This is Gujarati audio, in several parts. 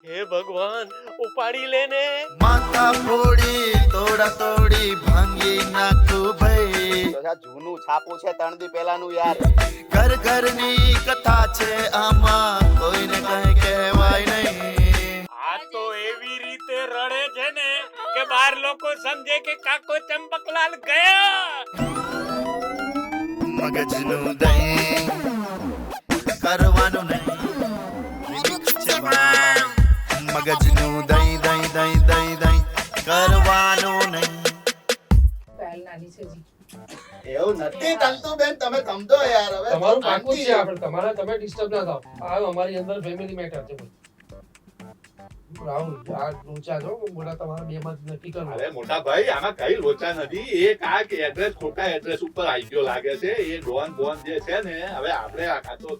હે ભગવાન ઉપાડી લેને. માથા ફોડી તોડા તોડી ભાંગી નાખું ભાઈ. તો આ જૂનું છાપું છે 3 દી પહેલાનું યાર. ઘર ઘરની કથા છે આમાં કોઈને કઈ કહેવાય નહીં. આ તો એવી રીતે રડે છે ને કે બાર લોકો સમજે કે કાકો ચંપકલાલ ગયા. મગજનું દહીં કરવાનું નહીં. મગજનું દહીં દહીં દહીં દહીં દહીં કરવાનું નહીં. એવું નથી તંતુબેન, તમે સમજો યાર. હવે તમારું પાકું છે આપણે તમારા તમે ડિસ્ટર્બ ના થાવ. આ અમારી અંદર ફેમિલી મેટર છે ભાઈ. રાહુલ આ લોચા જો મોટા તમારા બે માં નક્કી કરો. અરે મોટા ભાઈ આમાં કઈ લોચા નથી. એક આ એડ્રેસ ખોટા એડ્રેસ ઉપર આવી ગયો લાગે છે. એ ડોન બોન જે છે ને, હવે આપણે આ તો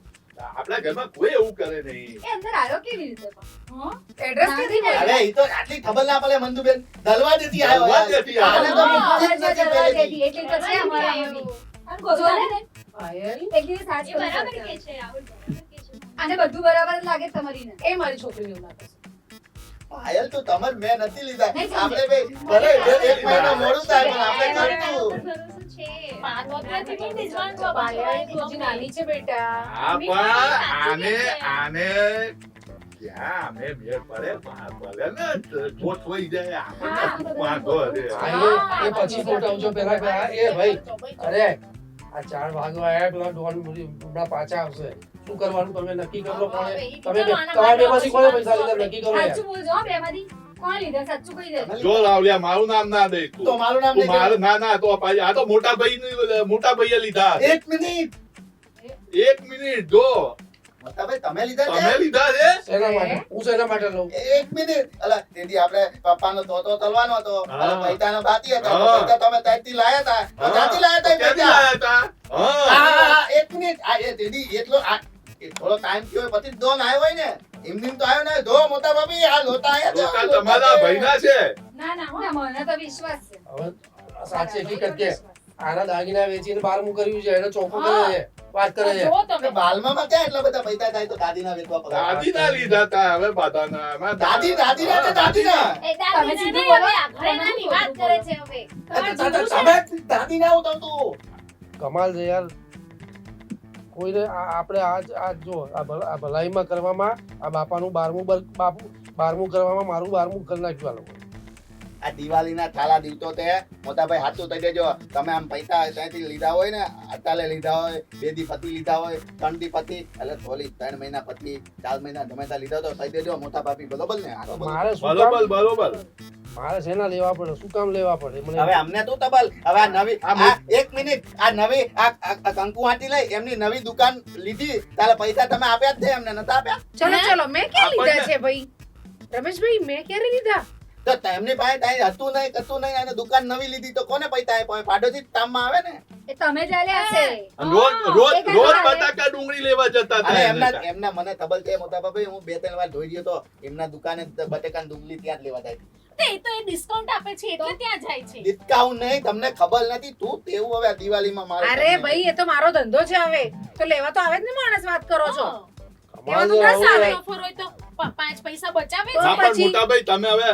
આપણા ઘરમાં કોઈ એવું કરે નહીં. એ અંદર આવ્યો કેવી રીતે પણ? એડ્રેસ કેથી મળ્યું? અરે ઈ તો આટલી ખબર ના પડે મંદુબેન. દલવાદેથી આવ્યો યાર. દલવાદેથી આવ્યો. આને તો મૂકતી જ નથી પહેલેથી. એટલે તો છે અમારા એવી. જો ને, એટલી સાચ એ બરાબર કે છે રાહુલ, બરાબર કે છે. આને બધું બરાબર જ લાગે તમારી ને. એ મારી છોકરીને એવું લાગે છે. પાયલ તો તમાર મેં નથી લીધા. નહીં સમજે. આપણે બે ભલે એક મહિનો મોડું થાય પણ આપણે મારા કરતું. ઉપર ભરોસો છે. પાત્રથી નહીં બીજવાનું છો, પાયલ તુજી નાની છે બેટા. હા પણ આને ક્યાં અમે મેળ પડે ભલે ને ગોઠ હોય જાય. આપણને વાંધો છે. એ પછી ફોટા આવજો પેલા પેલા એ ભાઈ અરે આ 4 વાગવા આયા પેલા ડોન હમણાં પાછા આવશે. શું કરવાનું તમે નક્કી કરો. કોણે તમે તમારા બેમાંથી કોણે પૈસા લીધા નક્કી કરો યાર. સાચું બોલજો હો, બેમાંથી કોણ લીધા સાચું કહી દે. જો લાવલ્યા મારું નામ ના દે તું. તો મારું નામ તું નહીં મારું ના તો પાછી આ તો મોટા ભાઈએ લીધા. એક મિનિટ. 1 મિનિટ જો મોટા ભાઈ તમે લીધા તમે છે? લીધા છે. શેના માટે હું શેના માટે લઉં. એક મિનિટ. અલા તેથી આપણે પપ્પાનો તોતો તલવાનો હતો. હા. અને પૈસાનો બાકી હતા. તો હા. પૈસા તમે ત્યાંથી લાયા હતા. તો ત્યાંથી લાયા હતા એ ક્યાંથી પૈસા. લાયા હતા? હા. હા, એક મિનિટ. આ એ દીદી એટલો એ થોડો ટાઈમ થયો હોય પછી દોન આવ્યો હોય ને. એમની તો આવ્યો ને. જો મોટા ભાભી આ લોટા આયા લોટા છે. તમારા ભાઈના છે. ના ના હો, મને તો વિશ્વાસ છે. હવે સાચી હકીકત કે આના દાગીના વેચીને બારમું કર્યું છે એને ચોખ્ખું કરે છે વાત કરે છે. જો તો તમે બાલમાં ક્યાં એટલા બધા પૈસા થાય તો દાદીના વેચવા પડે. દાદીના લીધા તા હવે બાધાના. આમાં દાદીના ને દાદીના. એ દાદી તમે સીધું નહીં, બોલો. હવે આ ઘરેણાની વાત કરે છે હવે. તમે દાદીના આવું તો તું. કમાલ છે યાર. કોઈને આપણે આજ જો આ ભલાઈમાં કરવામાં આ બાપાનું 12મું કરવામાં મારું 12મું કરી નાખ્યું આ લોકો. આ દિવાળીના થાલા દિવસો તે મોટા ભાઈ હાચું થઈ દેજો. તમે આમ પૈસા ત્યાંથી લીધા હોય ને, અટાલે લીધા હોય, 2 દી પતિ લીધા હોય, 3 દી પતિ, એટલે થોડી 3 મહિના પતિ, 4 મહિના ગમે ત્યાં લીધા તો થઈ દેજો મોટા ભાભી. બરોબર ને? આ તો બધું. મારે શું કામ બરોબર. મારે શેના લેવા પડે શું કામ લેવા પડે મને હવે અમને તું તબલ. હવે આ નવી આ આ એક મિનિટ. આ નવી આ કંકુ આંટી લઈ એમની નવી દુકાન લીધી. તારે પૈસા તમે આપ્યા જ છે એમને નતા આપ્યા? ચલો ચલો મેં ક્યાં લીધા આપણને- છે ભાઈ રમેશભાઈ મેં ક્યારે લીધા તો તેમની પાસે ત્યાં હતું નહીં કશું નહીં અને દુકાન નવી લીધી તો કોને પૈસા આપ્યા? પાડોશી જ કામમાં આવે ને. એ તમે જ આલ્યા હશે. રોજ એક રોજ હારે. બટાકા ડુંગળી લેવા જતા અને હતા. એમના મને તબલ છે મોટા ભાઈ. હું 2-3 વાર જોઈ ગયો તો એમના દુકાને બટેકાની ડુંગળી ત્યાં જ લેવા જાય. તે તો એ ડિસ્કાઉન્ટ આપે છે એટલે ત્યાં જાય છે. ડિસ્કાઉન્ટ નહીં, તમને ખબર નથી. તું તેવું હવે આ દિવાળીમાં મારે અરે ભાઈ એ તો મારો ધંધો છે હવે તો લેવા તો આવે જ ને માણસ વાત કરો છો કમાલ એમાં છે તો રાહુલ આવે. યાર. ઓફર હોય તો 5 પૈસા બચાવે તો છે. ના પણ પછી- મોટા ભાઈ તમે હવે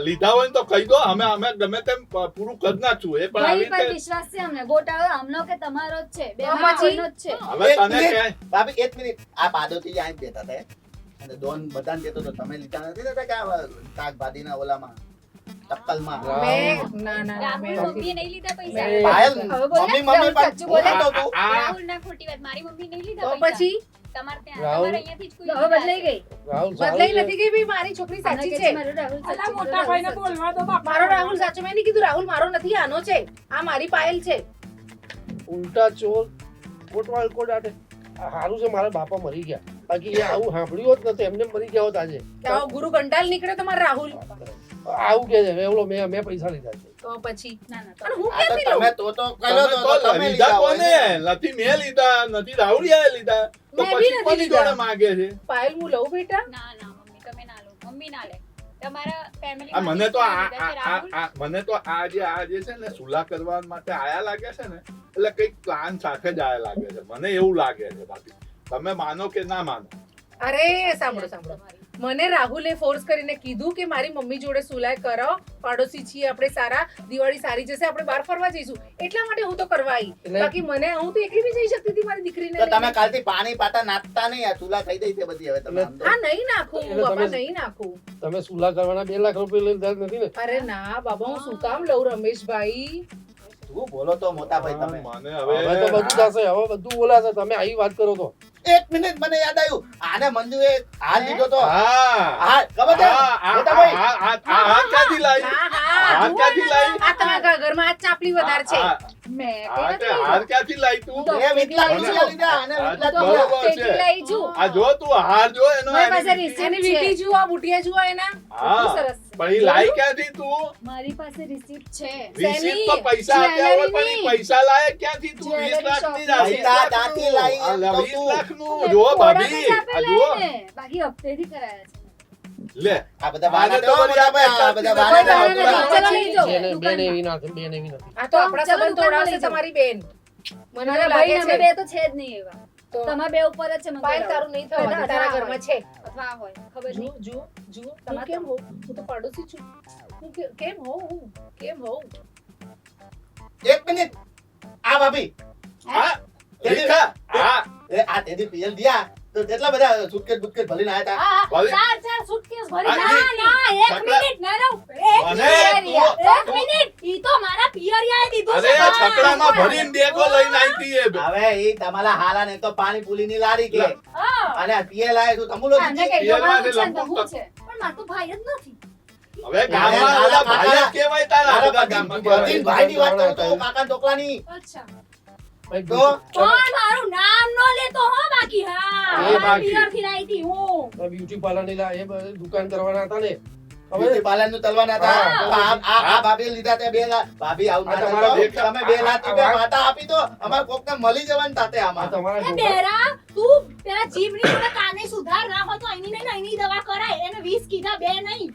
લીધા હોય ને તો કહી દો. અમે ગમે તેમ પૂરું કરી નાખશું. એ પણ આવી ભાઈ પર રીતે વિશ્વાસ છે અમને. ગોટાળો આમનો કે તમારો જ છે. બે તો માં પછી? કોઈનો જ છે. હવે એક તને મિનિટ. ક્યાંય ભાભી 1 મિનિટ. આ પાદોથી જ આઈને બેઠા હતા અને દોન બધાને કહેતો તો તમે લીધા નથી ને કે આ શાકભાજીના ઓલામાં ટક્કલમાં. મેં ના ના રાહુલ મેં મમ્મીએ નહીં લીધા પૈસા. મેં- પાયલ હવે બોલ ને, મમ્મી રાહુલ પણ સાચું બોલે. હું કહેતો હતો. રાહુલ ના ખોટી વાત. મારી મમ્મી નહીં લીધા તો પૈસા. પછી તમારે ત્યાં રાહુલ- તમારે અહીંયાથી જ કોઈ હવે બદલાઈ ગઈ. રાહુલ બદલાઈ સારું છે. નથી ગઈ ભાઈ મારી છોકરી આને સાચી કે છે મારું રાહુલ અલા સાચું, મોટા રાહુલ ભાઈને સાચું. બોલવા દો બાપા. મારો રાહુલ સાચો મેં નહીં કીધું રાહુલ મારો નથી આનો છે આ મારી પાયલ છે ઉલટા ચોર કોટવાલ કોટ આટે સારું છે મારા બાપા મરી ગયા બાકી એ આવું સાંભળ્યું હોત ને તો એમને મરી ગયા હોત આજે કે આવો ગુરુ કંટાલ નીકળે તો મારો રાહુલ આવું કે છે એવલો મેં પૈસા લીધા છે તો પછી ના, ના, પણ હું આ તો ક્યાંથી લઉં? તમે તો કહ્યો તમે તો તો તમે લીધા લીધા હોય કોને? ને. નથી મેં લીધા, નથી રાહુલિયાએ લીધા. તો મેં બી પછી નથી કોની લીધા. જોડે માગે છે? પાયલ હું લઉં બેટા ના ના મમ્મી તમે ના લો. મમ્મી ના લે. તમારા ફેમિલી આ મને તો મને તો આ જે છે ને સુલા કરવા માટે આયા લાગે છે ને એટલે કઈક પ્લાન સાથે જ આયા લાગે છે. મને એવું લાગે છે. બાકી તમે માનો કે ના માનો અરે સાંભળો સાંભળો મને રાહુલે ફોર્સ કરીને કીધું કે મારી મમ્મી જોડે સુલાય કરાવો, પાડોશી છીએ આપણે સારા, દિવાળી સારી જશે, આપણે બહાર ફરવા જઈશું, એટલા માટે હું તો કરવા આવી. એટલે- બાકી મને હું તો એકલી બી જઈ શકતી હતી મારી દીકરીને તો તમે લઈને. કાલથી પાણી પાતા નાખતા નહીં, આ ચૂલા થઈ ગઈ છે બધી હવે તમે સમજો. હા નહીં નાખું એટલે બાપા, તમે- નહીં નાખું. તમે સુલા કરવાના 2 લાખ રૂપિયા લઈને જાય નથી ને? અરે ના બાબા, હું શું કામ લઉં રમેશભાઈ? શું બોલો તો મોટા ભાઈ તમે. મને હવે તો હવે બધું થશે, હવે બધું બોલાશે. તમે આવી વાત કરો તો એક મિનિટ મને યાદ આવ્યું, આને મંજુએ હાર લીધો તો. હા હા ખબર છે મોટા ભાઈ. આ ક્યાંથી લાવી? હા હાર હા ક્યાંથી લાવી? આ તમારા ઘરમાં આ ચાપલી વધારે છે. મેં હાર ક્યાંથી લાવી તું? એ વિટલા ખુશીયા લીધા, આને વિટલા જ લીધા. બરોબર છે. લઈ છું આ જો તું હાર જો એનો મારી પાસે એની receipt એની વીંટી જુઓ, આ બુટિયા જુઓ એના. હા. કેટલું સરસ. પણ ઈ લાવી ક્યાંથી તું? મારી પાસે રિસીપ્ટ છે રિસીપ્ટ તો પૈસા આપ્યા હોય પણ ઈ પૈસા લાવે ક્યાંથી તું? 20 લાખની જ આપી. પૈસા ત્યાંથી લાવી એમ આ કહું 20 છું. લાખનું જો ભાભી આ જુઓ બાકી હપ્તેથી કરાયા છે લે આ બધા બહાના દેવો મોટા ભાઈ, આ બધા કોઈ બહાના દેવો. બહાના નથી. ચલો લઈ જાઓ. બેન એવી નથી, બેન એવી નથી. આ તો આપણા ચલો સંબંધ દુકાનમાં તોડાવશે લઈ જાઓ. તમારી બેન. મને મારા તો ભાઈ લાગે અમે છે બે તો છે જ નહીં એવા તો તમારા બે ઉપર જ છે મને પાયલ તો તારું નહીં થવા દે, તારા ઘરમાં છે. અથવા આ હોય ખબર જુઓ, નહીં જુઓ, જુઓ. હું તમારે કેમ હોઉં? હું તો પાડોશી છું. હું કેમ હોઉં? હું કેમ હોઉં? એક મિનિટ. આ ભાભી હા રેખા હા એ આ તેદી પીએલ દિયા તો કેટલા બધા સુટકેસ બુટકેસ ભરીને આયા હતા. હા ભલે. ચાર સુટકેસ ભરી આ ના ના એક છકડા- મિનિટ ના ના એક મને મિનિટ તું- એક મિનિટ ઈ તો મારા પિયરિયાએ દીધું અરે છે છકડામાં ભરીને બેગો લઈને આવી હતી એ. હવે ઈ તમારા હાલા ને તો પાણી પુલીની લારી કે હા અને આ પીએલ આય તો તમુલો આને દીધી. કઈ પિયરમાં જવાનું તે છે તો લગભગ હું છે પણ માર તો ભાઈ જ નથી હવે ગામમાં બધા ભાઈ જ કહેવાય તારા તારા બધા ગામમાં ગામમાં બધી ભાઈની વાત કરું તો કાકા ઢોકલાની. અચ્છા ભાઈ, તો? પણ મારું નામ નો લેતો હો બાકી હા એ મારા બાકી. પિયરથી લાવી હતી હું બ્યુટી પાર્લર ની એ બધી દુકાન કરવાના હતા ને. બ્યુટી હવે પાર્લરનું તલવાના હતા. હા. આ ભાભી લીધા તે 2 લાખ. ભાભી આવું આ ના તમારા કરતો. દેખા- તમે 2 લાખ રૂપિયા માતા આપી દો. અમાર કોકને મળી જવાનું તાતે આ આમાં. તમારા એ ઢોકળા- બેરા તું પેલા જીભની જોડે કાને સુધાર ના હોય તો એની નહીં એની દવા કરાય એને 20 કીધા બે નહીં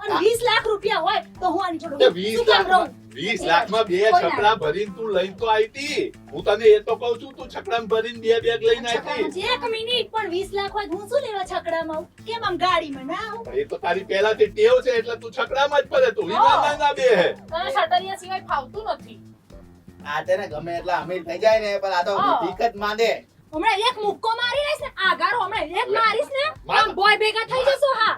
અને 20 લાખ રૂપિયા હોય તો હું આની જોડે તે શું 20 કામ રહું? લાખમાં 20 લાખમાં બે કોઈ ના. છકડા ભરીને તું લઈને તો આવી હતી. હું તને એ તો કહું છું તું છકડામાં ભરીને બે બેગ લઈને આવી હતી. એક મિનિટ પણ 20 લાખ હોય તો હું શું લેવા છકડામાં આવું? કેમ આમ ગાડીમાં ના આવું? એ તો તારી પહેલાથી ટેવ છે એટલે તું છકડામાં જ ફરે તું વિમાનમાં ના બે હે. તને સટરિયા સિવાય ફાવતું નથી. આ તેને ગમે એટલા અમીર થઈ જાય ને પણ આ તો હા. ભીખ જ માંગે. હમણાં એક મુક્કો મારી રહીશ ને આગારો હમણાં એક મારીશ ને માર. આમ બોય ભેગા થઈ જશો હા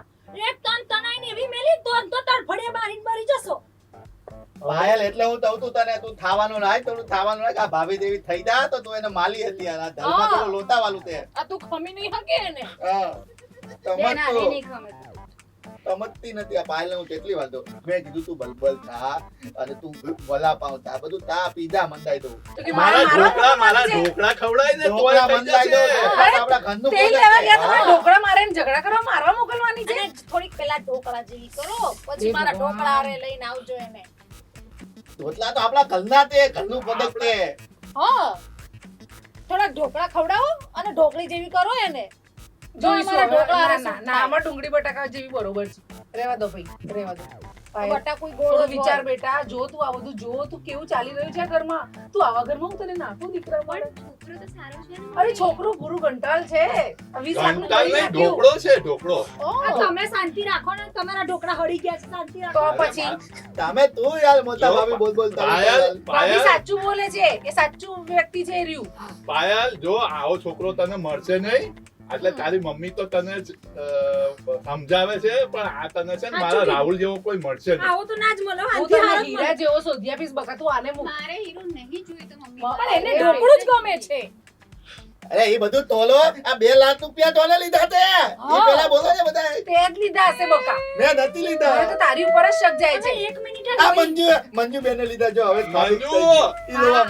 એક તન તનાઈને એવી મેલી તો તડફડે મારીને મરી જશો પાયલ એટલે હું કહું છું તને તું થાવાનું ના થોડું થાવાનું ના આ ભાભી જેવી થઈ જા તો તું એને માલી હતી આ ધર્મ હા. થોડું લોતા વાળું તે આ તું ખમી નહીં હકે ને. હા. બેન આને સમજતું. નહીં ખમે સમજતી નથી આ પાયલ હું કેટલી વાર દઉં મેં કીધું તું બલબલ થા અને તું વલા પાવ થા બધું તા પીઝા મંદાઈ દઉં તો કે મારા મારો ઢોકળા મારા છે. ઢોકળા ખવડાય ને ઢોકળા તોય મંદાઈ થઈ દઉં જશે. ઢોકળા તો આપણા ઘરનું તેલ product લેવા છે. ગયા તમારા હા. ઢોકળા મારે ને ઝઘડા કરવા મારવા મોકલવાની છે. અને થોડીક પેલા ઢોકળા જેવી કરો પછી એ મારા ભગવાન. ઢોકળા હારે લઈને આવજો એને ઢોકળા તો આપણા ઘરના તે ઘરનું પ્રોડક્ટ છે હા થોડા ઢોકળા ખવડાવો અને ઢોકળી જેવી કરો એને જો જોઈશું અમારા હવે. ઢોકળા હારે ના, ના, ના, આમાં ડુંગળી બટાકા જેવી બરોબર છે. રહેવા દો ભાઈ, રહેવા દો. પાયલ, બટા કોઈ થોડો ગોળ વિચાર બેટા, જો તું આ બધું જો તું કેવું ચાલી રહ્યું છે આ ઘરમાં. તું આવા ઘરમાં હું તને નાખું દીકરા મળે. છોકરો તો સારો છે ને અરે છોકરો પૂરું કંટાળ છે. આ 20 લાખનું કંટાળ કરી નહીં, નાખ્યું. ઢોકળો છે ઢોકળો. ઓહ, તમે શાંતિ રાખો ને તમારા ઢોકળા હળી ગયા છે શાંતિ તો રાખો પછી તમે તું યાર મોટા જો, ભાભી બોલ બોલ તારી પાયલ પાયલ. ભાભી પાયલ સાચું બોલે છે. એ સાચું વ્યક્તિ છે એ રહ્યું. પાયલ જો આવો છોકરો તને મળશે નહીં એટલે તારી મમ્મી તો તને જ, સમજાવે છે પણ આ તને છે ને મારા સાચું રાહુલ જેવો કોઈ મળશે નહીં. આવો તો ના જ મળો હું આનથી તને હારો જ હીરા મળે. જેવો શોધી આપીશ બકા, તું આને મૂક. મારે હીરો નહીં જોઈએ તો મમ્મી પણ પણ એને ઢોકળું જ ગમે છે અરે એ બધું તોલો આ 2 લાખ રૂપિયા તોલે લીધા તે એ પેલા બોલો છે બધા તે જ લીધા હશે બકા. મેં નથી હવે લીધા તો તારી ઉપર જ શક જાય છે. હવે એક મિનિટ જ આ હોય. મંજુ બેને લીધા જો હવે મંજુ!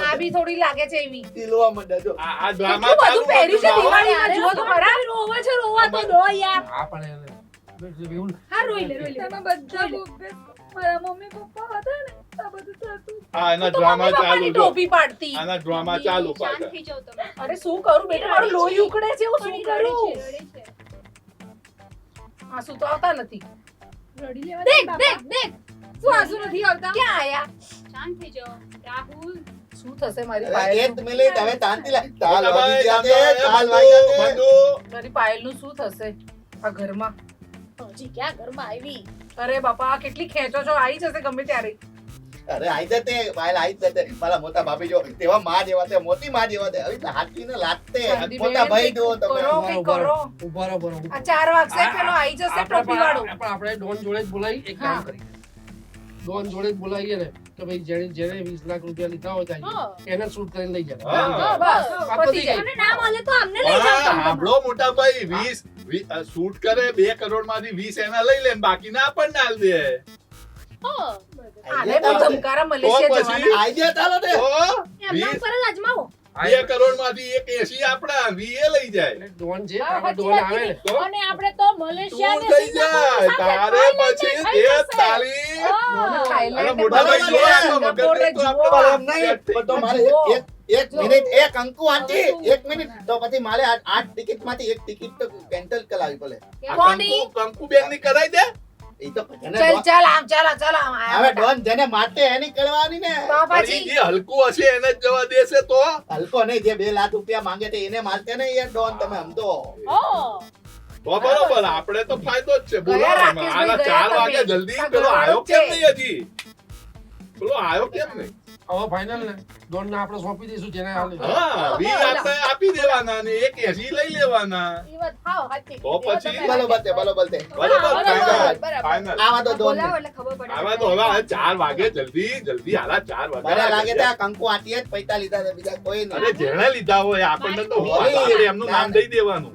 આ બી થોડી લાગે છે એવી. ઈલવા મંડ્યા જો આ ડ્રામા કેટલું બધું ચાલુ પહેર્યું છે હતું, દિવાળીમાં, જુઓ તો ખરા. રોવે છે રોવા તો દો યાર આ પણ એને એવું હા રોઈ લે તમે બધા બોમ્બે મારા મમ્મી પપ્પા હતા ને આ બધું થતું હા એના તો ડ્રામા મમ્મી ચાલુ પપ્પાની જો ટોપી પાડતી. આના ડ્રામા ચાલુ શાંત પાછા થઈ જાઓ તમે અરે શું કરું બેટા, મારું લોહી ઉકળે છે, હું શું રડી કરું? છે, રડી છે. આંસુ તો આવતા નથી. રડી લેવા દેખ દે દેખ દેખ શું આંસુ નથી આવતા ક્યાં આયા? શાંત થઈ જાઓ રાહુલ શું થશે મારી અરે પાયલ? એક મિનિટ હવે શાંતિ લા તાલ મોટા વાગી ભાઈ, ગયા છે, તાલ વાગ્યા છે. મંજુ, મારી પાયલનું શું થશે આ ઘરમાં? હજી ક્યાં ઘરમાં આવી અરે બાપા કેટલી ખેંચો છો આવી જશે ગમે ત્યારે અરે આઈ જતે ભાઈ આઈ જતે મારા મોટા ભાભી જો તેવા માં જેવા તે મોટી માં જેવા તે હવે હાથીને લાગતે શાંતિ મોટા બેન, ભાઈ દો તમે કરો કંઈક કરો ઉભા રહો આ 4 વાગશે પેલો આવી જશે ટોપી વાળો આપણે ડોન જોડે જ બોલાવી એક કામ હા. કરીએ ડોન જોડે જ બોલાવીએ ને કે ભાઈ જેને 20 લાખ રૂપિયા લીધા હોય ત્યાં હા. એને શૂટ કરીને લઈ જાય હા. હા, બસ આ પતી પતી જાય અને ના મળે તો અમને લઈ જાઓ હા, તમે. સાંભળો મોટા ભાઈ 20 શૂટ કરે 2 કરોડ માંથી 20 એના લઈ લે ને બાકીના આપણને આલ દે હા. આને બહુ ધમકારા મલેશિયા પછી? જવાના આઈ ગયા ચાલો તે તો એમના 20 ઉપર જ અજમાવો 2 કરોડ માંથી 180 આપણા 20 લઈ જાય એટલે ડોન છે હા, આપણે સાચી ડોન વાત આવે ને તો અને આપણે તો મલેશિયા તું ને થઈ જાય તારે પછી તે તાળી ડોન થાઈલેન્ડ અરે મોટા ભાઈ જો આ તો મગજ સિંગાપોર ને તો જુઓ. પણ આપણે એમ નહીં પણ તો મારે જુઓ. એક મિનિટ એક અંકુ આંટી એક મિનિટ તો પછી મારે 8 ટિકિટ માંથી એક ટિકિટ તો કેન્સલ કરાવી પડે આ કોની? કંકુ બેન ની કરાઈ દે એ તો જેને ચાલ ચાલ આમ ચાલ ચાલ આમ હવે ડોન જેને માટે એની કરવાની ને તો પણ પછી ઈ જે હલકું હશે એને જ જવા દેશે તો હલકો નહીં જે 2 લાખ રૂપિયા માંગે છે એને મારતે નહીં યાર ડોન તમે સમજો તો બરોબર આપણે તો ફાયદો જ છે બોલો ગયા રાકેશભાઈ, આના ગયા 4 વાગે તમે. જલ્દી આ પેલો ઘરવાળો આવ્યો જ કેમ છે. નહીં હજી પેલો આવ્યો કેમ નહીં હવે ફાઇનલ ને ડોન ને આપણે સોંપી દઈશું જેને હાલે હા 20 આપણે આપી દેવાના ને 180 લઈ લેવાના ઈ વાત હાવ સાચી. તો પછી? બરોબર તે બરોબર બરાબર, ફાઇનલ બરાબર. ફાઇનલ આવા તો ડોન બોલાવો એટલે ખબર પડે આવા તો હવે 4 વાગે જલ્દી હાલા 4 વાગે મને લાગે છે આ કંકુ આંટીએ જ પૈસા લીધા છે બીજા કોઈ અરે નહીં જેણે લીધા હોય આપણને તો હું ઓય, આપણે એમનું નામ દઈ દેવાનું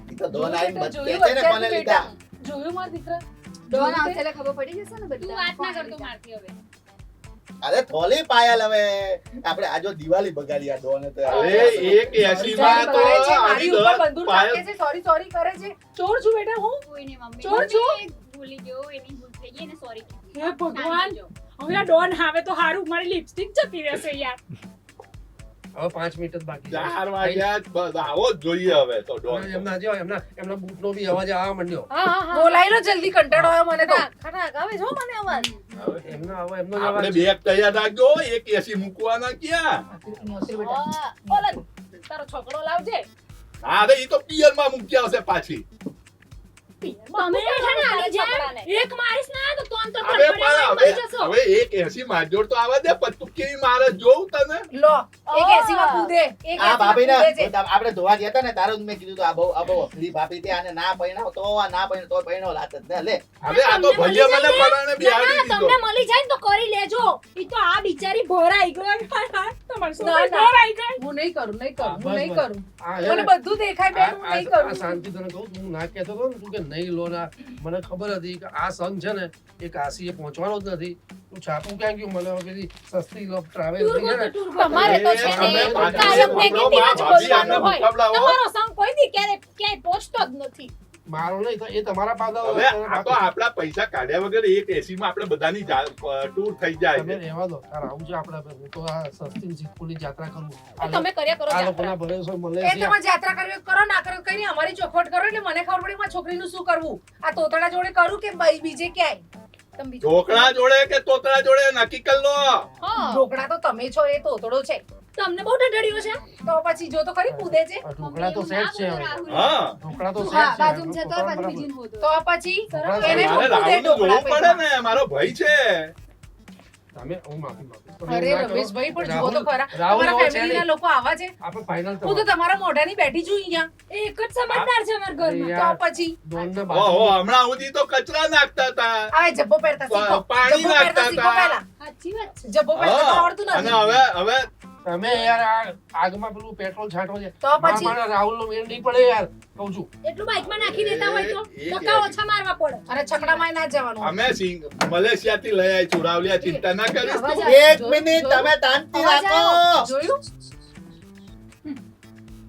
ઈ તો ડોન આઈને તો બચકે જોયું છે ને અત્યારથી કોને બેટા. લીધા જોયું મારા દીકરા ડોન આવશે એટલે ખબર પડી જશે ને તું બધા વાત ના કોણ કરતો લીધા. મારથી હવે. અરે થોલી પાયલ હવે આપણે આ જો દિવાળી બગાડી આ ડોન તો અરે 180 માં તો કરે છે, મારી આવી ઉપર 10 બંદૂક પાયલ રાખે છે સોરી કરે છે ચોર છું બેટા હું કોઈને મમ્મી ચોર છું મમ્મી ભૂલી ગયો એની ભૂલ થઈ ગઈ ને સોરી હે ભગવાન હવે આ ડોન આવે તો હારું મારી લિપસ્ટિક જતી રહેશે યાર હવે 5 મિનિટ જ બાકી છે 4 વાગ્યા જ બસ આવો જ જોઈએ હવે તો ડોન એમના જો એમના બૂટનો બી અવાજ આવવા માંડ્યો હા હા હા બોલાય લો જલ્દી કંટાળો આવ્યો મને તો ખટાક આવે જો મને અવાજ એમનો જ આપણે અવાજ બેગ તૈયાર રાખજો 180 મૂકવાના ક્યાં ઓલા તારો છોકરો લાવજે અરે ઈ તો પિયર માં મૂકી આવશે પાછી તમે છે ને આની જેમ એક મારીશ ના તો તોન તો હવે પણ મરી જશો હવે 180 મારજોડ તો આવા દે પણ તું કેવી મારે જોઉં તને લો એક એસી માં કૂદે એક આ 80 માં ભાભીને કૂદે છે આપણે જોવા ગયા હતા ને તારું જ મેં કીધું તો આ બહુ અસલી ભાભી છે આને ના પૈણાવ તો આ ના પૈણાવ તો પૈણાવ લાત જ ને લે હવે આ તો તમને ભલે મને મળી જાય પરાણે બિહાડી ના, દીધો તમને મળી જાય ને તો કરી લેજો ઈ તો આ બિચારી ભરાઈ ગઈ તમાર ના, ના. ભરાઈ ગઈ હું નહીં કરું બસ, નહીં બસ. કરું આ મને બધું દેખાય બેન હું નહીં આ કરું શાંતિ તને કહું હું ના કહેતો હતો ને તું કે નહીં લો ના મને ખબર હતી કે આ સંઘ છે ને એ કાશીએ પહોંચવાનો જ નથી તું છાપું ક્યાં ગયું મને હવે પેલી સસ્તી લો ટ્રાવેલ ટૂર છે ને ગોતો, ટૂર ગોતો. તમારે તો છે તમે ને પાછળ કાયમ પકડો, negative જ ભાભી આમને બોલવાનું હોય. મુકાબલા હો. તમારો સંગ કોઈ દી ક્યાંય પહોંચતો જ નથી મારો નહીં તો એ તમારા પાદા હવે આ તો આપણા પૈસા કાઢ્યા વગર 180 માં આપણે બધાની ટૂર થઈ જાય તમે રહેવા દો તાર આવું છે આપણે હું તો આ સસ્તી સિદ્ધપુરની યાત્રા કરું એ તમે કર્યા કરો આ જાત્રા. લોકોના ભરોસે મળે એ છે તમે જાત્રા કરવી હોય કરો ના કરો કઈ નહીં અમારી ચોખવટ કરો એટલે મને ખબર પડી મારી છોકરીનું શું કરવું આ તોતડા જોડે કરું કે બીજે ક્યાંય તમે બીજું ઢોકળા જોડે કે તોતરા જોડે નક્કી કરી લો હા. ઢોકળા તો તમે છો એ તોતડો છે તમને બહુ ઢળ્યો છે તો પછી જો તો ખરી કૂદે છે આ ઢોકળા તો સેટ છે હવે હા ઢોકળા તો હા સેટ છે બાજુમાં છે તો ઢોકળા પાછું બરાબર. બીજીને હોતો તો પછી ઢોકળા એને સેટ. શું મારે કૂદે રાહુલનું ઢોકળા જોવું પડે પેટમાં? ને મારો ભાઈ છે તમે હું માફી માંગુ છું. અરે તમે એવું ના કરો. રમેશભાઈ પણ જુઓ તો ખરા રાહુલ તમારા એવો છે ફેમિલીના નહીં. લોકો આવા છે આપણે ફાઇનલ હું તો તમારા મોઢાની બેઠી છું અહીંયા એ એક જ સમજદાર છે અમારા ઘરમાં યાર. તો પછી ડોનને ઓહો બાજુ હમણાં સુધી તો કચરા નાખતા હતા આવે જબ્બો પહેરતા શીખો પાણી જબ્બો પહેરતા નાખતા શીખો હતા. પહેલા સાચી વાત છે જબ્બો પહેરતા તો હા. આવડતું અને નથી હવે તમે યાર આ આગમાં પેલું પેટ્રોલ છાંટો છે તો પછી મારા રાહુલનો મેળ નહીં પડે યાર કહું છું એટલું બાઈકમાં નાખી દેતા હોય તો એ- ધક્કા ઓછા મારવા પડે અને છકડામાં ના જવાનું અમે મલેશિયા થી લઈ આવી ચુરાવલિયા ચિંતા ના કરીશ તું. એક મિનિટ તમે શાંતિ રાખો જોયું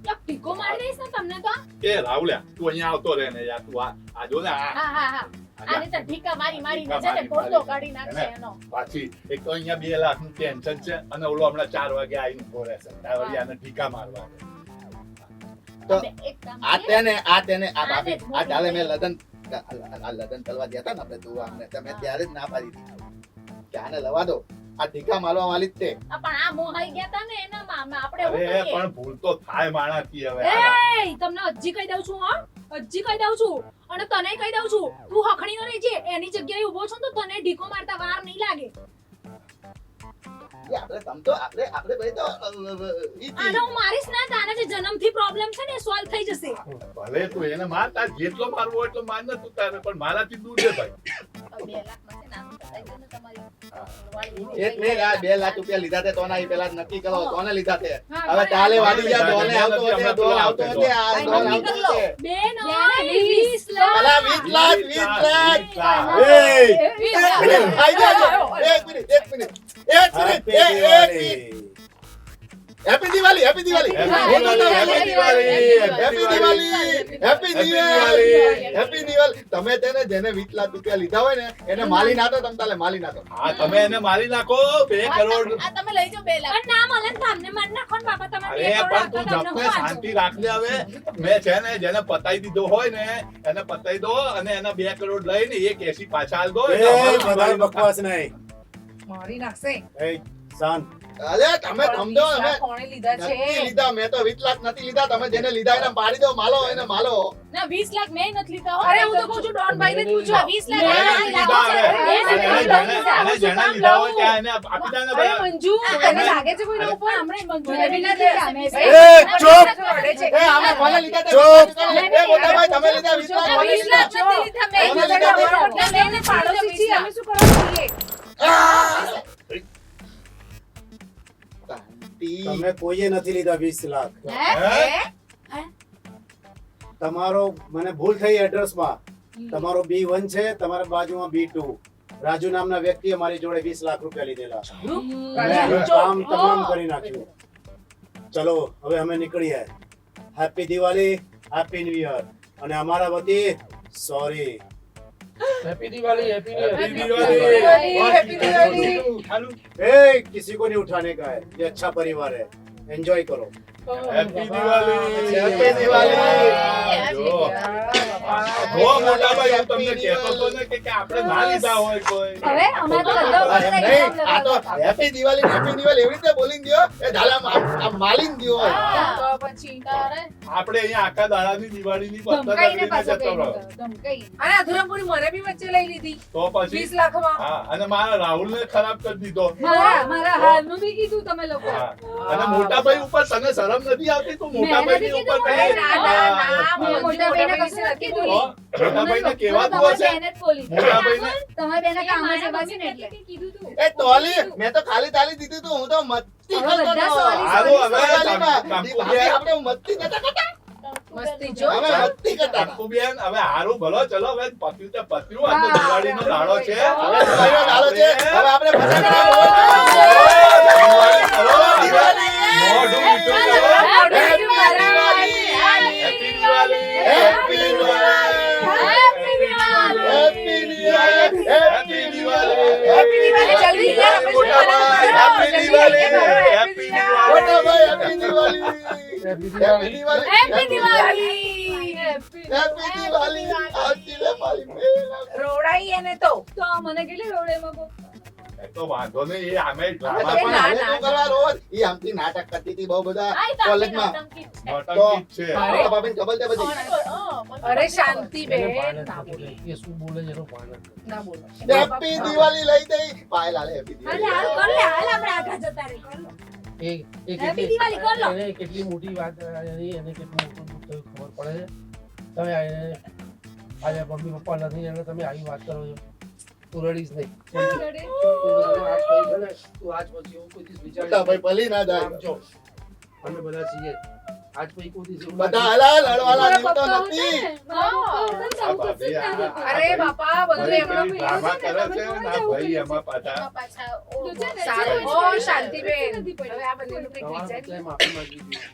એક ટીકો મારી દઈશ ને તમને તો એ રાહુલ્યા તું અહીંયા આવતો રહે ને યાર તું આ જો ને આ હા હા હા આને તો ઢીકા મારી મારીને છે ને ગોળો કાઢી નાખશે એનો પાછી એક તો અહીંયા 2 લાખ નું ટેન્શન છે અને ઓલો હમણાં 4 વાગે આવીને ઉભો રહેશે તાવળી આને ઠીકા મારવા તો હવે એક કામ આ કરીએ. તેને આ ભાભી આને જ આ ચાલે મેં મોકલી લગન કરવા ગયા હતા ને આપણે જોવા અમને તમે ત્યારે જ ના પાડી દીધી કે આને લવા દો આ ટીકા મારવા વાળી જ તે પણ આ મોહાઈ ગયા તા ને એના મામા આપણે અરે હું કરીએ પણ ભૂલ તો થાય માણાથી હવે એ તમને હજી કહી દઉં છું હો હજી કહી દઉં છું અને તને કહી દઉં છું તું હખણી ન રહેજે એની જગ્યાએ ઊભો છો ને તો તને ઢીકો મારતા વાર નહીં લાગે એ આપણે તમ તો આપણે ભાઈ તો ઈ આને હું મારીશ ના તારા જે જન્મથી પ્રોબ્લેમ છે ને સોલ્વ થઈ જશે ભલે તું એને માર, તાર જેટલો મારવો હોય એટલો માર ને તું તારે, પણ મારાથી દૂર છે ભાઈ. 2 લાખ માં છે નામ બતાવી દો ને તમારી એક મિનિટ આ 2 લાખ રૂપિયા લીધા તે તો ના પેલા નક્કી કરો કોને લીધા તે હવે ચાલે વાડી ગયા ડોલે આવતો હતો ડોલ આવતો હતો આ ડોલ આવતો હતો બે નો 20 લાખ અલા 20 લાખ 20 લાખ એ, આઈ જાજો એક minute happy Diwali happy Diwali Happy Diwali, happy Diwali happy Diwali તમે તેને જેને 20 લાખ રૂપિયા લીધા હોય ને એને માલી નાખો તમ તાલે માલી નાખો હા, તમે એને મારી નાખો 2 કરોડ. આ તમે લઈ જાઓ 2 લાખ પણ ના મળે ને તમને માર નાખો ને બાપા તમે અરે પણ તું જપને શાંતિ રાખજે હવે. મેં છે ને જેને પતાઈ દીધો હોય ને એને પતાઈ દો અને એના 2 કરોડ લઈને 180 પાછા આલ દો. એટલે અમારું વધારે દિવાળી બકવાસ નહીં. મારી નાખશે એ શાંત. અરે તમે સમજો હવે કોણે લીધા છે નથી લીધા મેં તો 20 લાખ નથી લીધા તમે જેને લીધા એને પાડી દો માલો એને માલો ના 20 લાખ મેં નથી લીધા હો અરે હું તો કહું છું ડોન ભાઈ ને પૂછો 20 એને લાખ લીધા હવે. એને જેને લીધા હોય ત્યાં એને આપી દે ને અરે ભાઈ. મંજુ તને લાગે છે કોઈના ઉપર હમણાં મંજૂરી મને બી બી નથી નથી અમે એ ચૂપ. રડે છે. એ આમે કોને લીધા તે ચૂપ. એ મોટા ભાઈ તમે લીધા 20 લાખ કોને 20 લાખ લીધા નથી લીધા મેં કોને લીધા લીધા? અમારા બદલે મેં પાડોશી છીએ અમે શું કરવા જોઈએ તમે કોઈએ નથી લીધા 20 લાખ. હે? તમારો મને ભૂલ થઈ એડ્રેસમાં. તમારો B1 છે, તમારા બાજુમાં B2. રાજુ નામના વ્યક્તિએ મારી જોડે 20 લાખ રૂપિયા લીધેલા. મેં એનું કામ તમામ કરી નાખ્યું. ચલો હવે અમે નીકળીએ. Happy Diwali, happy new year. અને અમારા વતી sorry. Happy Diwali happy Happy Diwali Diwali. Happy Diwali. હાલું. ए किसी को नहीं उठाने का है. ये अच्छा परिवार है. एंजॉय करो. Happy Diwali. Happy Diwali. જો. જો મોટા ભાઈ હું તમને કહેતો હતો ને કે આપણે ના લીધા હોય કોઈ. હવે અમે તો ધંધો કરી નહીં, આ તો હેપી દિવાળી એવી રીતે બોલીને દ્યો એ ઝાલા આમ માલીને દ્યો હોય તો પછી આપણે અહીંયા આખા દાડાની દિવાળીની પતંગ ધમકાઈને લઈને પાછો જતો રહો. ધમકાઈ અને અધુરાપુરી મને બી વચ્ચે લઈ લીધી તો પછી 20 લાખમાં હા, અને મારા રાહુલને ખરાબ કરી દીધો. મારા હાલનું બી કીધું તમે લોકો હા. અને મોટા ભાઈ ઉપર તને શરમ નથી આવતી? તું મોટા ભાઈની ઉપર અરે કહે. ના ના ના હા. મોટા મોટા ભાઈને ભાઈને કશું નથી તો બોલી મોટા ભાઈને કહેવાતું હશે. મોટા ભાઈને તમારે બેના કામ જ એવા છે ને એટલે કીધું તું એ તોલી મેં તો ખાલી તાલી દીધી તું હું તો મસ્તી હવે કરતો બધા હતો. સોરી, હાલો, હવે દિવાળીમાં. કંકુબેન, આપણે મસ્તી કરતા કરતા મસ્તી જો અમે મસ્તી કરતા કંકુબેન, હવે હારું ભલો ચલો હવે પત્યું તે પત્યું. આ તો દિવાળીનો દાડો છે. હવે દિવાળીનો દાડો છે હવે આપણે ફટાકડા દિવાળી કરો. દિવાળી. મોઢું મીઠું કરો. Happy Diwali. Happy Diwali. Happy Diwali. Happy Diwali. Happy Diwali. Happy Diwali. Happy Diwali. જલ્દી યાર, આપણે મોટા ભાઈ, Happy Diwali. Happy મોટા Diwali. ભાઈ happy Diwali happy happy Diwali Diwali happy Diwali happy Diwali આવતી લે મારી બેન. રોડાઈ એને તો તો મને કેટલી રોડેમાં બહુ એ તો વાંધો નહીં, એ આમે હવે ડ્રામા તો પણ ના, હવે ના, શું કરવા રોજ ઈ આમથી નાટક કરતી હતી બહુ બધા કોલેજમાં નોટંકી જ છે. મોટા ભાભીને ખબર છે પછી અરે શાંતિ બેન એને પાને ના નથી બોલો એ શું બોલે છે એનો પાને નથી. ના બોલો હેપી દિવાળી લઈ દઈ પાય લાલે હેપી હાલે દિવાળી હાલ કર લે હાલ આપણે આગળ જતા રહી કર લો એ Happy દિવાળી કર લો. એને કેટલી મોટી વાત એને કેટલું મોટું દુઃખ થયું ખબર પડે છે. તમે આજે મમ્મી પપ્પા નથી એને તમે આવી વાત કરો છો. તું રડીશ નહીં. તું આજ પછી છે ને, તું આજ પછી એવું કોઈ દિવસ વિચારીશ મોટા ભાઈ ભલી ના નહીં. જાય આમ જો, અમે બધા છીએ આજ પછી કોઈ દિવસ એવું ના બધા હલા લડવાના જીવતો નથી આ ભાભી આ- અરે બાપા બધું ભાઈ એમનો પેલી ડ્રામા કરે છે ને આ ભાઈ એમાં પાછા સારું ઓ શાંતિ બેન હવે આ બંનેનું કંઈક તમારા વિચાર બધાએ માફી માંગવી જોઈએ.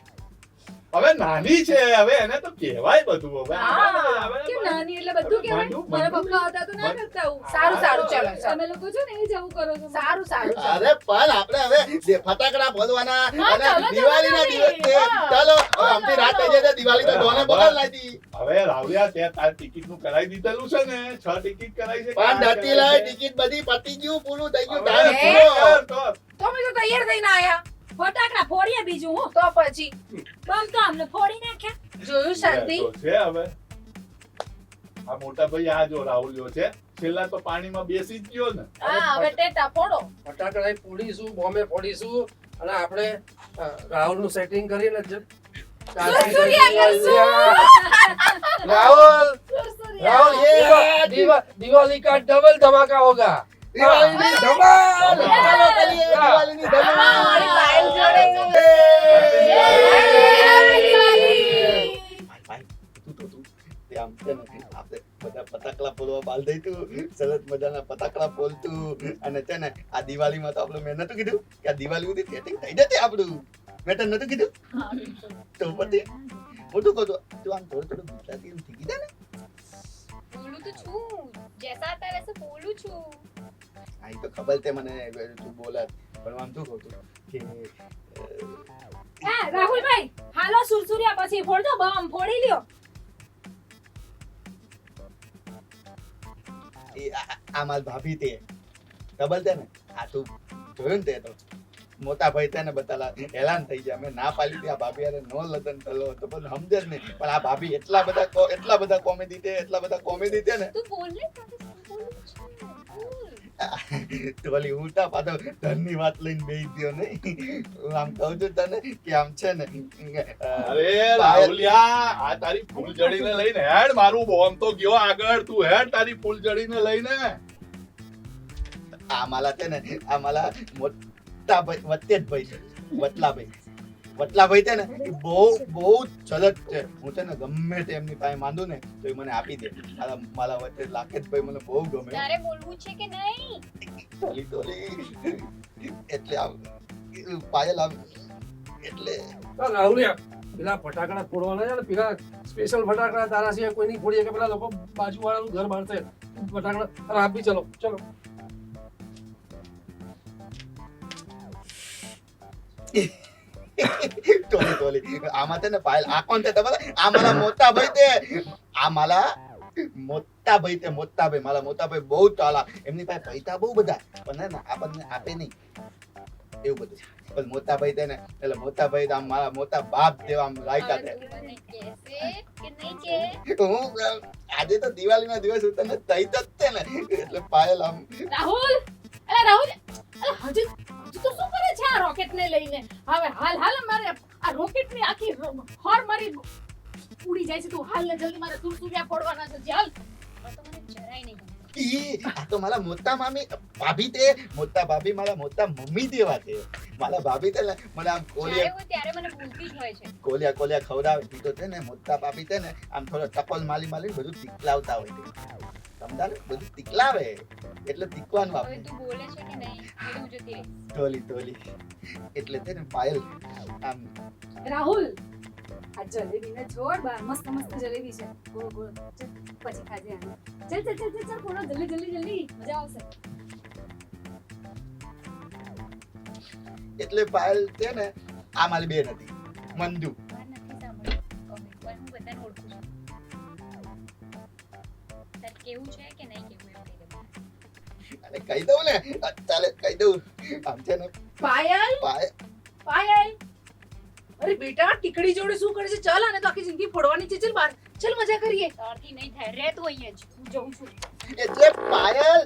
હવે નાની છે, હવે એને તો કહેવાય બધું. હવે હા. હવે કેમ નાની એટલે બધું કહેવાય માંડું, મારા માંડું. પપ્પા હતા તો ના કરતા આવું સારું સારું ચલો ચલો તમે લોકો છો ને એ જ આવું કરો છો સારું સારું ચલો. અરે પણ આપણે હવે ફટાકડા ફોડવાના હા, અને ચાલો, દિવાળીના ચાલો, દિવસ છે હા. ચાલો હવે આમથી રાત થઈ જાય દિવાળી તો ડોને બગાડ લાગી હવે રાવલિયા તે તાર ટિકિટ નું કરાવી દીધેલું છે ને, 6 ટિકિટ કરાવી છે. પણ ડટી લાય ટિકિટ બધી પતી ગયું પૂરું થઈ ગયું હવે ટાઈમ એ, પૂરો તો તો અમે તો તૈયાર થઈને આયા ફટાકડા ફોડીએ બીજું હું તો પછી બમ તો અમને ફોડી નાખ્યા જોયું શાંતિ તો છે હવે આ મોટા ભાઈ આ જો રાહુલ્યો છે છેલ્લા તો પાણીમાં બેસી જ ગયો ને હા હવે ટેટા ફોડો ફટાકડા ફોડીશું, બોમ્બે ફોડીશું અને આપણે રાહુલનું સેટિંગ કરીને राहुल राहुल ये दिवाली का डबल धमाका होगा ધમાલ! ચાલો કરીએ દિવાળીની ધમાલ! પાયલ જોડે તે આમ છે ને આપણે બધા પતાકડા ફોડવા બાલ દઈ તું સરસ મજાના પતાકડા ફોડતું અને છે ને આ દિવાળીમાં તો આપણે મેં નતું કીધું કે આ દિવાળી સુધી સેટિંગ થઈ જશે આપણું મેં તો નતું કીધું તો પછી હું શું કહું તું આમ થોડું ગુજરાતી એમ શીખી દે ને બોલું તો છું જૈસા હતા વૈસે બોલું છું આ ઈ તો ખબર છે મને તું બોલત પણ આમ શું કહું તું કે રાહુલભાઈ હાલો સુરસુરિયા પછી ફોડજો બમ ફોડી લ્યો આ મારી ભાભી તે ખબર છે ને આ તું જોયું ને તે તો મોટા ભાઈ છે ને બતાલા હેરાન થઈ ગયા મેં ના પાડી હતી આ ભાભી યાર નો લગન થયો તો પણ સમજે જ નહીં પણ આ ભાભી એટલા બધા કોમેડી છે ને તું બોલ ને તો ઓલી ઉલટા પાછો ધનની વાત લઈને બેસી ગયો નહીં હું આમ કહું છું તને કે આમ છે ને અરે રાહુલિયા આ તારી ફૂલજડીને લઈને હેડ મારું બોમ તો ગયો આગળ તું હેડ તારી ફૂલજડીને લઈને આ માલા છે ને આ માલા મોટા ભાઈ વચ્ચે જ ભાઈ છે વટલાભાઈ છે ને એ બહુ ચલત છે હું છે ને ગમે તે એમની પાસે માંગુ ને તો એ મને આપી દે મારા વચ્ચે લાકેતભાઈ મને બહુ ગમે તારે બોલવું છે કે નહીં ટોલી એટલે આમ પાયલ આમ એટલે રાહુલિયા પેલા ફટાકડા ફોડવાના છે ને પેલા સ્પેશિયલ ફટાકડા તારા સિવાય કોઈ નહીં ફોડીએ કે પેલા લોકો બાજુવાળાનું ઘર બાળશે ફટાકડા આપી ચલો ટોલી આમાં છે ને પાયલ આ કોણ છે તમારા આ મારા મોટા ભાઈ છે આ મારા મોટા ભાઈ મારા મોટા ભાઈ બહુ ચાલા એમની પાસે પૈસા બહુ બધા પણ ને આપણને આપે નહીં એવું બધું પણ મોટા ભાઈ છે ને એટલે મોટા ભાઈ આમ મારા મોટા બાપ જેવા આમ લાયકા છે હું આજે તો દિવાળીના દિવસ તને તઈ જ છે ને એટલે પાયલ આમ રાહુલ હજુ તો શું કરે છે આ રોકેટ ને લઈને હવે હાલ મારે આ રોકેટ ની આખી હોર મારી ઉડી જાય છે તું હાલ ને જલ્દી મારે સુરસુરિયા ફોડવાના છે હાલ તો મને જરાય નહીં આ તો મારા મોટા મામી ભાભી તે મોટા ભાભી મારા મોટા મમ્મી જેવા છે મારા ભાભી છે ને મને આમ ત્યારે મને ભૂલતી જ હોય છે કોલિયા ખવડાવે તો છે ને મોટા ભાભી છે ને આમ થોડો ટપલ માલી બધું તીકલાવતા હોય છે સમજાને બધું તીકલાવે એટલે તીકવાનું હવે આપણે તું બોલે છે કે નહીં હું જતી રહી ટોલી એટલે છે ને પાયલ આમ રાહુલ આ જલેબી ને છોડ બા મસ્ત જલેબી છે ગોળ ગોળ ચલ પછી ખાજે આને ચલ પૂરો જલ્દી મજા આવશે એટલે પાયલ છે ને આ મારી બેન હતી મંજુ વાત નથી સાંભળી પણ હું બધાને ઓળખું છું તાર કેવું છે કે નહીં કેવું એમ કહી દે અને કહી દઉં ને ચાલે કહી દઉં આમ છે ને પાયલ પાયલ અરે બેટા ટીકડી જોડે શું કરે છે ચાલ આને તો આખી જિંદગી ફોડવાની છે ચાલ મજા કરીએ તારથી નહીં થાય રે તું અહીંયા જ હું જઉં છું એટલે પાયલ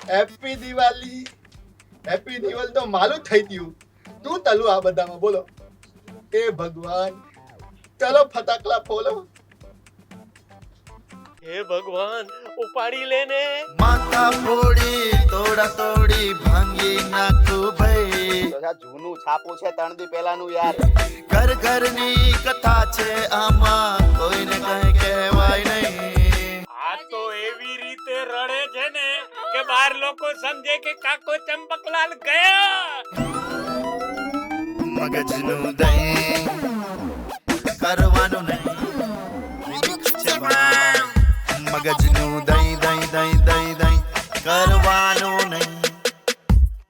હેપી દિવાળી તો માલું થઈ ગયું તું તલું આ બધામાં બોલો એ ભગવાન ચલો ફટાકડા ફોલો હે ભગવાન ઉપાડી લેને માતા ફોડી તોડા તોડી ભાંગી નાખું ભાઈ તો આ જૂનું છાપું છે 3 દી પહેલાનું યાર ઘર ઘરની કથા છે આમાં કોઈને કઈ કહેવાય નહીં આ તો એવી રીતે રડે છે ને કે બાર લોકો સમજે કે કાકો ચંપકલાલ ગયો મગજનું દહીં કરવાનું નહીં મગજનું દહીં